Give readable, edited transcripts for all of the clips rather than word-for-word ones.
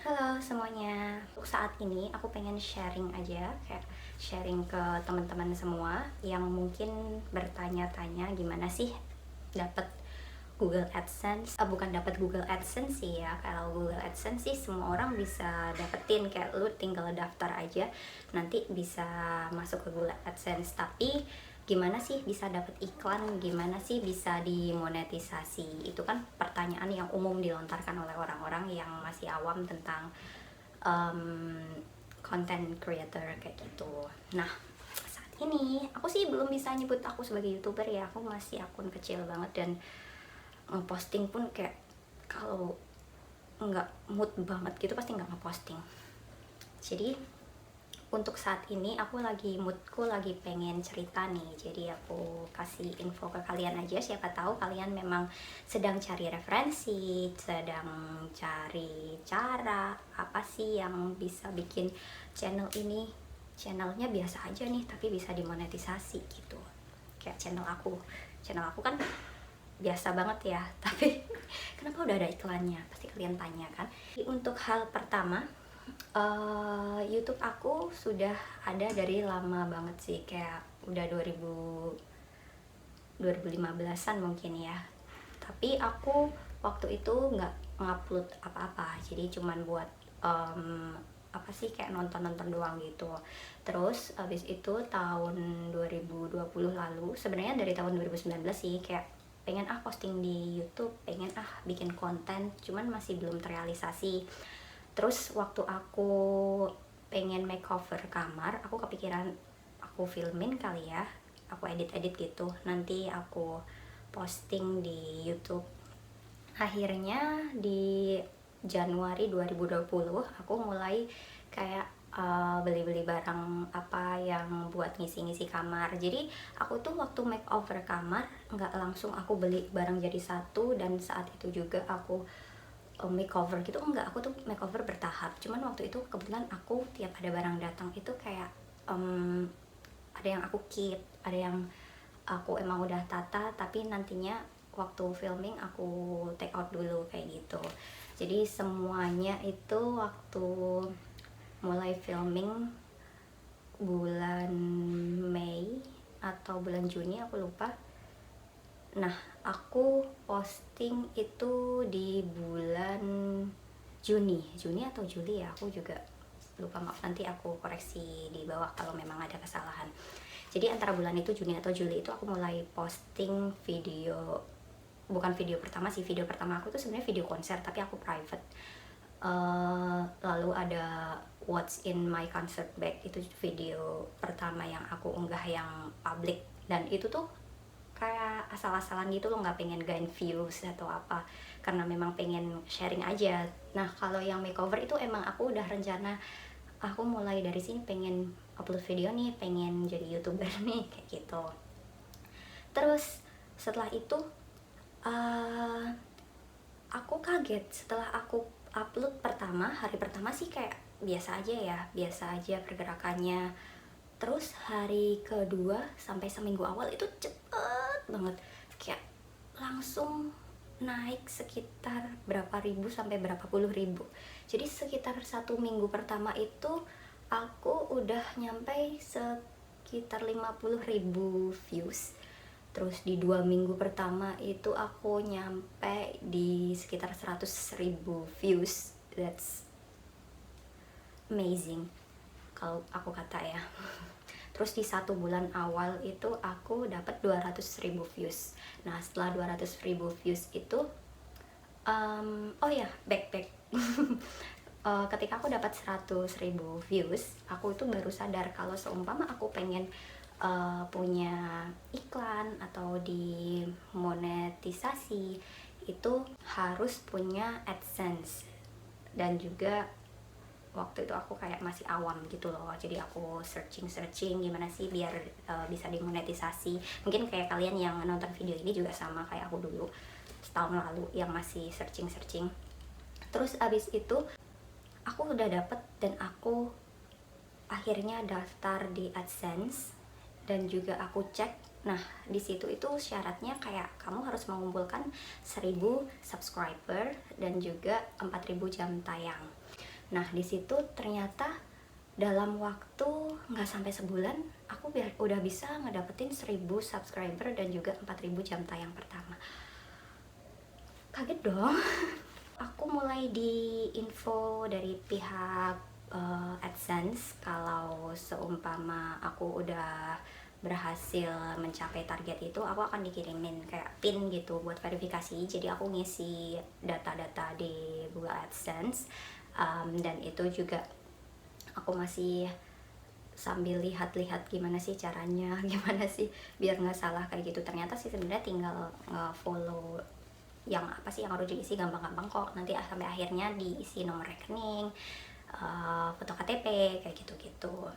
Halo semuanya, untuk saat ini aku pengen sharing aja, kayak sharing ke teman-teman semua yang mungkin bertanya-tanya gimana sih dapat Google AdSense. Bukan dapat Google AdSense sih ya, kalau Google AdSense sih semua orang bisa dapetin, kayak lu tinggal daftar aja nanti bisa masuk ke Google AdSense. Tapi gimana sih bisa dapet iklan, gimana sih bisa dimonetisasi, itu kan pertanyaan yang umum dilontarkan oleh orang-orang yang masih awam tentang um, content creator kayak gitu. Nah, saat ini aku sih belum bisa nyebut aku sebagai YouTuber ya, aku masih akun kecil banget dan ngeposting pun kayak kalau nggak mood banget gitu pasti nggak ngeposting. Jadi untuk saat ini moodku lagi pengen cerita nih, jadi aku kasih info ke kalian aja, siapa tahu kalian memang sedang cari referensi, sedang cari cara apa sih yang bisa bikin channelnya biasa aja nih tapi bisa dimonetisasi gitu. Kayak channel aku kan biasa banget ya tapi kenapa udah ada iklannya, pasti kalian tanya kan. Untuk hal pertama, YouTube aku sudah ada dari lama banget sih, kayak udah 2015-an mungkin ya. Tapi aku waktu itu nggak ngupload apa-apa, jadi cuman buat apa sih, kayak nonton-nonton doang gitu. Terus abis itu tahun 2020 lalu, sebenarnya dari tahun 2019 sih, kayak pengen posting di YouTube, pengen bikin konten, cuman masih belum terrealisasi. Terus waktu aku pengen makeover kamar, aku kepikiran aku filmin kali ya, aku edit-edit gitu, nanti aku posting di YouTube. Akhirnya di Januari 2020 aku mulai kayak beli-beli barang apa yang buat ngisi-ngisi kamar. Jadi aku tuh waktu makeover kamar nggak langsung aku beli barang jadi satu, dan saat itu juga aku makeover gitu, enggak, aku tuh makeover bertahap. Cuman waktu itu kebetulan aku tiap ada barang datang itu kayak ada yang aku keep, ada yang aku emang udah tata tapi nantinya waktu filming aku take out dulu kayak gitu. Jadi semuanya itu waktu mulai filming bulan Mei atau bulan Juni aku lupa. Nah, aku posting itu di bulan Juni atau Juli ya, aku juga lupa, maaf nanti aku koreksi di bawah kalau memang ada kesalahan. Jadi antara bulan itu Juni atau Juli itu aku mulai posting video, bukan video pertama sih, video pertama aku tuh sebenarnya video konser tapi aku private. Lalu ada What's in my concert bag, itu video pertama yang aku unggah yang public, dan itu tuh kayak asal-asalan gitu loh, nggak pengen gain views atau apa, karena memang pengen sharing aja. Nah kalau yang makeover itu emang aku udah rencana, aku mulai dari sini pengen upload video nih, pengen jadi YouTuber nih kayak gitu. Terus setelah itu aku kaget setelah aku upload hari pertama sih kayak biasa aja pergerakannya. Terus hari kedua sampai seminggu awal itu cepet banget, kayak langsung naik sekitar berapa ribu sampai berapa puluh ribu. Jadi sekitar 1 minggu pertama itu aku udah nyampe sekitar 50.000 views. Terus di 2 minggu pertama itu aku nyampe di sekitar 100.000 views. That's amazing kalau aku kata ya. Terus di 1 bulan awal itu aku dapat 200.000 views. Nah setelah 200.000 views itu back ketika aku dapat 100.000 views, aku itu baru sadar kalau seumpama aku pengen punya iklan atau di monetisasi itu harus punya AdSense. Dan juga waktu itu aku kayak masih awam gitu loh, jadi aku searching gimana sih biar bisa dimonetisasi. Mungkin kayak kalian yang nonton video ini juga sama kayak aku dulu setahun lalu yang masih searching. Terus abis itu aku udah dapet dan aku akhirnya daftar di AdSense, dan juga aku cek. Nah di situ itu syaratnya kayak kamu harus mengumpulkan 1.000 subscriber dan juga 4.000 jam tayang. Nah di situ ternyata dalam waktu nggak sampai sebulan aku udah bisa ngedapetin 1000 subscriber dan juga 4000 jam tayang pertama. Kaget dong. Aku mulai di info dari pihak AdSense kalau seumpama aku udah berhasil mencapai target itu, aku akan dikirimin kayak pin gitu buat verifikasi. Jadi aku ngisi data-data di Google AdSense, dan itu juga aku masih sambil lihat-lihat gimana sih caranya, gimana sih biar nggak salah kayak gitu. Ternyata sih sebenarnya tinggal nge-follow yang apa sih yang harus diisi, gampang-gampang kok. Nanti sampai akhirnya diisi nomor rekening, foto KTP kayak gitu-gitu.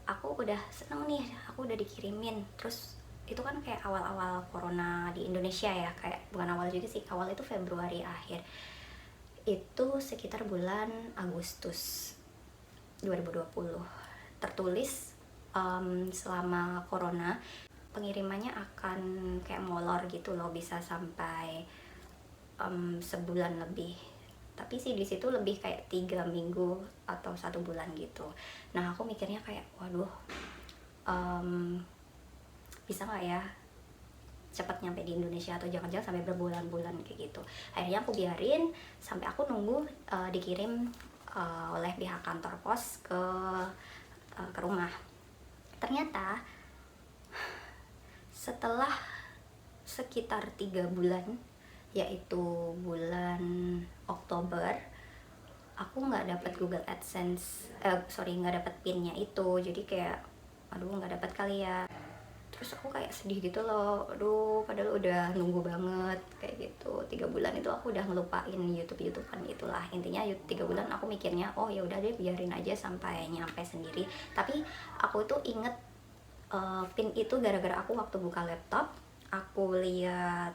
Aku udah seneng nih, aku udah dikirimin. Terus itu kan kayak awal-awal corona di Indonesia ya, kayak bukan awal juga sih, awal itu Februari akhir. Itu sekitar bulan Agustus 2020. Tertulis selama corona pengirimannya akan kayak molor gitu loh, bisa sampai sebulan lebih. Tapi sih di situ lebih kayak 3 minggu atau 1 bulan gitu. Nah aku mikirnya kayak waduh, bisa nggak ya cepat nyampe di Indonesia, atau jangan-jangan sampai berbulan-bulan kayak gitu. Akhirnya aku biarin sampai aku nunggu dikirim oleh pihak kantor pos ke rumah. Ternyata setelah sekitar 3 bulan, yaitu bulan Oktober, aku nggak dapat Google AdSense, nggak dapat pinnya itu. Jadi kayak aduh nggak dapat kali ya. Terus aku kayak sedih gitu loh, aduh padahal udah nunggu banget kayak gitu. 3 bulan itu aku udah ngelupain YouTubean itulah. Intinya 3 bulan aku mikirnya oh ya udah deh biarin aja sampai nyampe sendiri. Tapi aku tuh inget pin itu gara-gara aku waktu buka laptop, aku lihat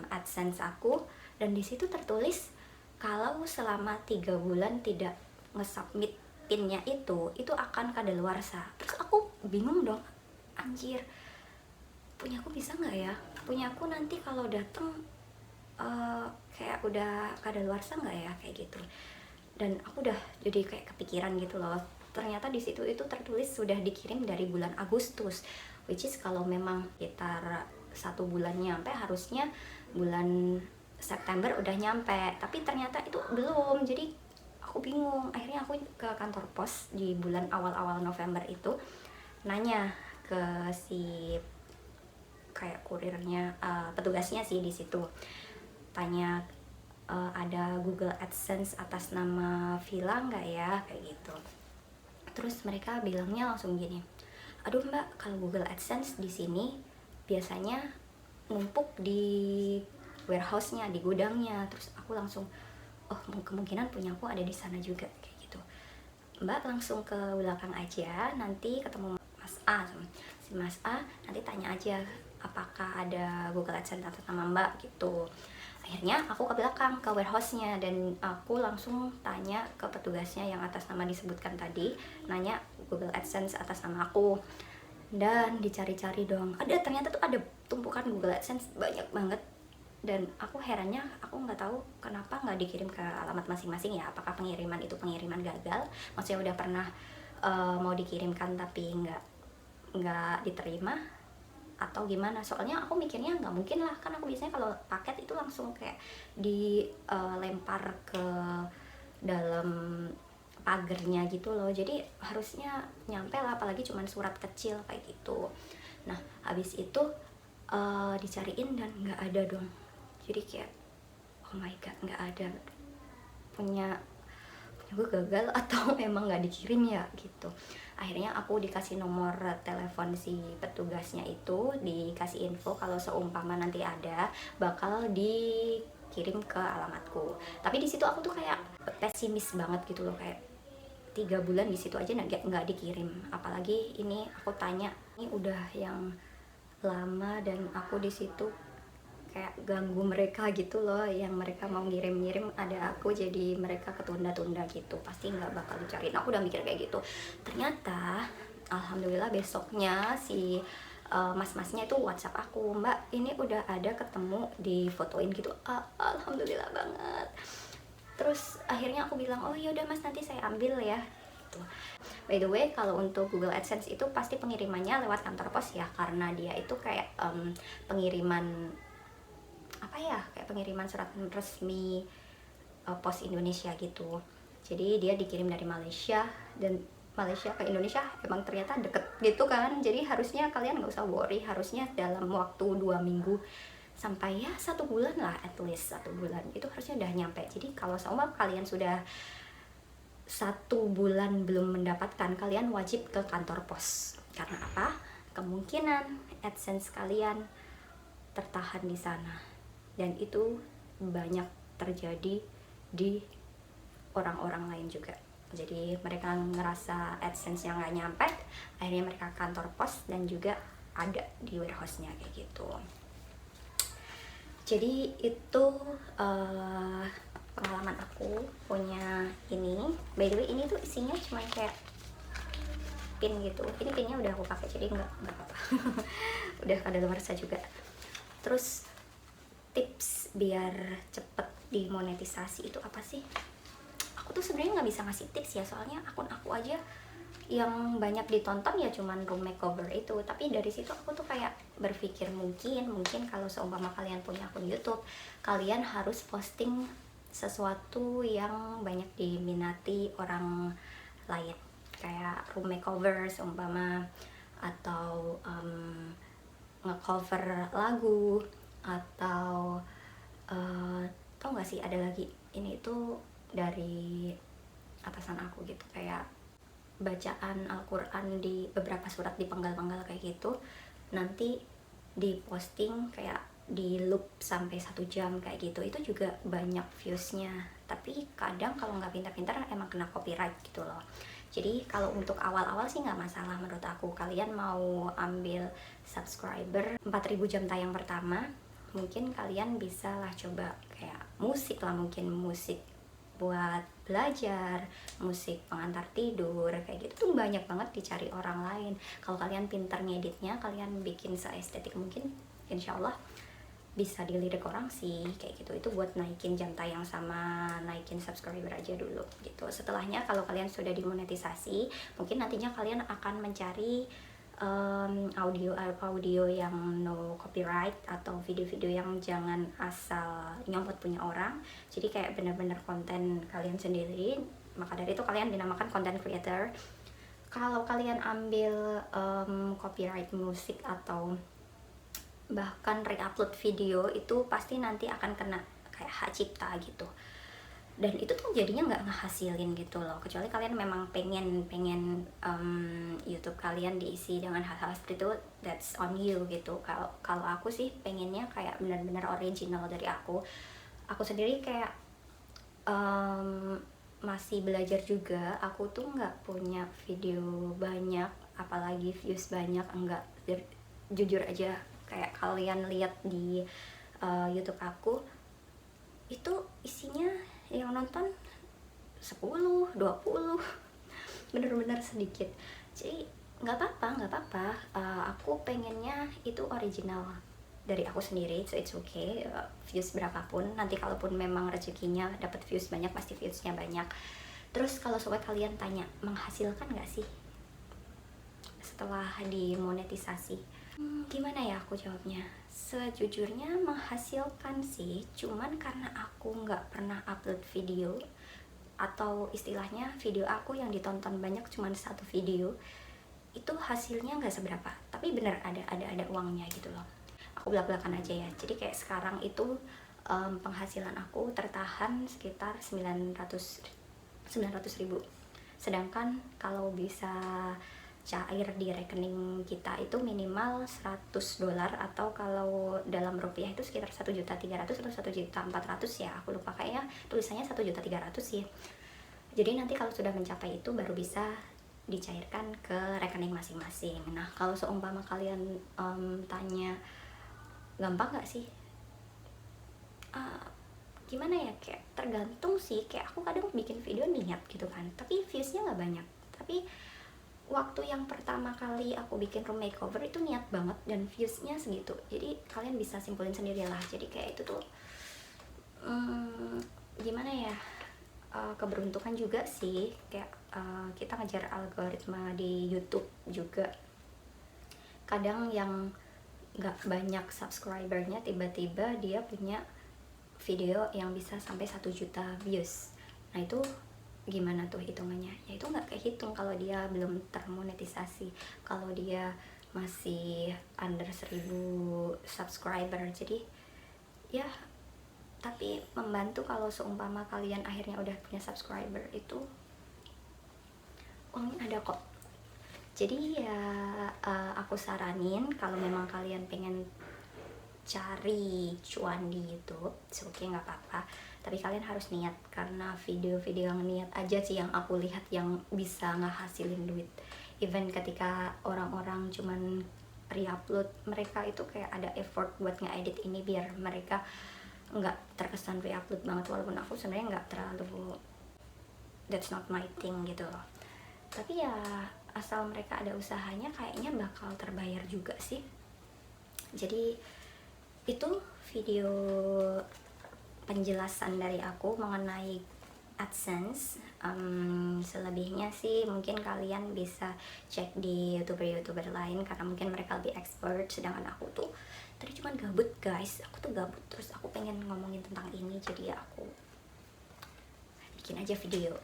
AdSense aku, dan di situ tertulis kalau selama 3 bulan tidak nge-submit pinnya itu akan kadaluarsa. Terus aku bingung dong, anjir, punya aku bisa nggak ya? Punya aku nanti kalau dateng kayak udah kadaluarsa nggak ya kayak gitu. Dan aku udah jadi kayak kepikiran gitu loh. Ternyata di situ itu tertulis sudah dikirim dari bulan Agustus, which is kalau memang sekitar 1 bulan nyampe, harusnya bulan September udah nyampe. Tapi ternyata itu belum. Jadi aku bingung. Akhirnya aku ke kantor pos di bulan awal-awal November itu, nanya ke si kayak kurirnya, petugasnya sih di situ, tanya ada Google AdSense atas nama Villa nggak ya kayak gitu. Terus mereka bilangnya langsung gini, aduh mbak, kalau Google AdSense di sini biasanya numpuk di warehouse-nya, di gudangnya. Terus aku langsung oh kemungkinan punya aku ada di sana juga kayak gitu. Mbak langsung ke belakang aja, nanti ketemu Mas A. Si Mas A nanti tanya aja apakah ada Google AdSense atas nama mbak gitu. Akhirnya aku ke belakang ke warehouse-nya, dan aku langsung tanya ke petugasnya yang atas nama disebutkan tadi, nanya Google AdSense atas nama aku. Dan dicari-cari dong, ternyata tuh ada tumpukan Google AdSense banyak banget. Dan aku herannya, aku nggak tahu kenapa nggak dikirim ke alamat masing-masing ya. Apakah pengiriman itu pengiriman gagal, maksudnya udah pernah mau dikirimkan tapi nggak diterima, atau gimana? Soalnya aku mikirnya nggak mungkin lah, kan aku biasanya kalau paket itu langsung kayak dilempar ke dalam pagernya gitu loh, jadi harusnya nyampe lah, apalagi cuman surat kecil kayak gitu. Nah habis itu dicariin dan nggak ada dong. Jadi kayak oh my god, nggak ada. punya gue gagal atau memang nggak dikirim ya gitu. Akhirnya aku dikasih nomor telepon si petugasnya itu, dikasih info kalau seumpama nanti ada bakal dikirim ke alamatku. Tapi di situ aku tuh kayak pesimis banget gitu loh, kayak 3 bulan di situ aja nggak dikirim, apalagi ini aku tanya ini udah yang lama, dan aku di situ kayak ganggu mereka gitu loh, yang mereka mau ngirim-ngirim ada aku, jadi mereka ketunda-tunda gitu, pasti nggak bakal dicariin. Aku udah mikir kayak gitu. Ternyata alhamdulillah besoknya si mas-masnya itu WhatsApp aku, mbak ini udah ada ketemu, di fotoin gitu. Alhamdulillah banget. Terus akhirnya aku bilang, oh yaudah mas, nanti saya ambil ya gitu. By the way, kalau untuk Google AdSense itu pasti pengirimannya lewat kantor pos ya, karena dia itu kayak pengiriman apa ya, kayak pengiriman surat resmi pos Indonesia gitu. Jadi dia dikirim dari Malaysia, dan Malaysia ke Indonesia emang ternyata deket gitu kan, jadi harusnya kalian nggak usah worry, harusnya dalam waktu 2 minggu sampai ya 1 bulan lah, at least 1 bulan itu harusnya udah nyampe. Jadi kalau seumpama kalian sudah 1 bulan belum mendapatkan, kalian wajib ke kantor pos. Karena apa? Kemungkinan AdSense kalian tertahan di sana, dan itu banyak terjadi di orang-orang lain juga. Jadi mereka ngerasa AdSense-nya nggak nyampe, akhirnya mereka ke kantor pos dan juga ada di warehouse-nya kayak gitu. Jadi itu pengalaman aku punya ini. By the way, ini tuh isinya cuma kayak pin gitu. Ini pinnya udah aku pakai, jadi nggak apa-apa. Udah kadaluarsa juga. Terus tips biar cepet dimonetisasi itu apa sih? Aku tuh sebenarnya nggak bisa ngasih tips ya, soalnya akun aku aja yang banyak ditonton ya cuman room makeover itu. Tapi dari situ aku tuh kayak berpikir mungkin kalau seumpama kalian punya akun YouTube, kalian harus posting sesuatu yang banyak diminati orang lain, kayak room makeover seumpama, atau ngecover lagu, atau tau gak sih, ada lagi ini tuh dari atasan aku gitu, kayak bacaan Al-Quran di beberapa surat dipenggal-penggal kayak gitu, nanti diposting kayak di loop sampai 1 jam kayak gitu. Itu juga banyak viewsnya, tapi kadang kalau nggak pintar-pintar emang kena copyright gitu loh. Jadi kalau untuk awal-awal sih nggak masalah menurut aku. Kalian mau ambil subscriber 4.000 jam tayang pertama, mungkin kalian bisa lah coba kayak musik lah, mungkin musik buat belajar, musik pengantar tidur kayak gitu tuh banyak banget dicari orang lain. Kalau kalian pintar ngeditnya, kalian bikin seestetik mungkin, insya Allah bisa dilirik orang sih kayak gitu. Itu buat naikin jam tayang sama naikin subscriber aja dulu gitu. Setelahnya kalau kalian sudah dimonetisasi, mungkin nantinya kalian akan mencari audio yang no copyright, atau video-video yang jangan asal nyomot punya orang. Jadi kayak bener-bener konten kalian sendiri, maka dari itu kalian dinamakan content creator. Kalau kalian ambil copyright musik atau bahkan re-upload video, itu pasti nanti akan kena kayak hak cipta gitu, dan itu tuh jadinya nggak ngehasilin gitu loh. Kecuali kalian memang pengen YouTube kalian diisi dengan hal-hal seperti itu, that's on you gitu. Kalau aku sih pengennya kayak benar-benar original dari aku sendiri. Kayak masih belajar juga, aku tuh nggak punya video banyak, apalagi views banyak, enggak. Jujur aja, kayak kalian lihat di YouTube aku itu isinya yang nonton 10, 20, bener-bener sedikit. Jadi nggak apa-apa, aku pengennya itu original dari aku sendiri, so it's okay. Views berapapun, nanti kalaupun memang rezekinya dapat views banyak, pasti viewsnya banyak. Terus kalau sobat kalian tanya, menghasilkan nggak sih setelah dimonetisasi? Gimana ya aku jawabnya? Sejujurnya menghasilkan sih, cuman karena aku nggak pernah upload video, atau istilahnya video aku yang ditonton banyak cuman 1 video, itu hasilnya nggak seberapa. Tapi bener ada uangnya gitu loh. Aku belak-belakan aja ya. Jadi kayak sekarang itu penghasilan aku tertahan sekitar 900 ribu. Sedangkan kalau bisa cair di rekening kita itu minimal $100, atau kalau dalam rupiah itu sekitar 1.300.000 atau 1.400.000 ya, aku lupa, kayaknya tulisannya 1.300.000 sih. Jadi nanti kalau sudah mencapai itu baru bisa dicairkan ke rekening masing-masing. Nah kalau seumpama kalian tanya gampang nggak sih, gimana ya, kayak tergantung sih. Kayak aku kadang bikin video niat gitu kan, tapi viewsnya nggak banyak. Tapi waktu yang pertama kali aku bikin room makeover itu niat banget dan viewsnya segitu. Jadi kalian bisa simpulin sendiri lah. Jadi kayak itu tuh gimana ya, keberuntungan juga sih, kayak kita ngejar algoritma di YouTube juga. Kadang yang nggak banyak subscribernya tiba-tiba dia punya video yang bisa sampai 1 juta views. Nah itu gimana tuh hitungannya? Ya itu nggak kehitung kalau dia belum termonetisasi, kalau dia masih under 1000 subscriber. Jadi ya, tapi membantu kalau seumpama kalian akhirnya udah punya subscriber, itu uangnya ada kok. Jadi ya aku saranin kalau memang kalian pengen cari cuan di YouTube, oke, nggak apa-apa, tapi kalian harus niat, karena video-video yang niat aja sih yang aku lihat yang bisa ngehasilin duit. Even ketika orang-orang cuman re-upload, mereka itu kayak ada effort buat nge-edit ini biar mereka nggak terkesan re-upload banget, walaupun aku sebenarnya nggak terlalu, that's not my thing gitu loh. Tapi ya asal mereka ada usahanya, kayaknya bakal terbayar juga sih. Jadi itu video penjelasan dari aku mengenai AdSense. Selebihnya sih mungkin kalian bisa cek di youtuber-youtuber lain, karena mungkin mereka lebih expert, sedangkan aku tuh tadi cuman gabut guys, aku tuh gabut, terus aku pengen ngomongin tentang ini, jadi ya aku bikin aja video.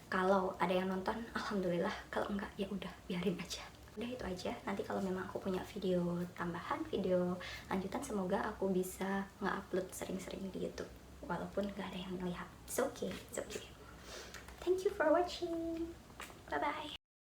Kalau ada yang nonton alhamdulillah, kalau enggak ya udah biarin aja. Udah itu aja. Nanti kalau memang aku punya video tambahan, video lanjutan, semoga aku bisa nge-upload sering-sering di YouTube walaupun gak ada yang melihat. It's okay, it's okay. Thank you for watching. Bye bye.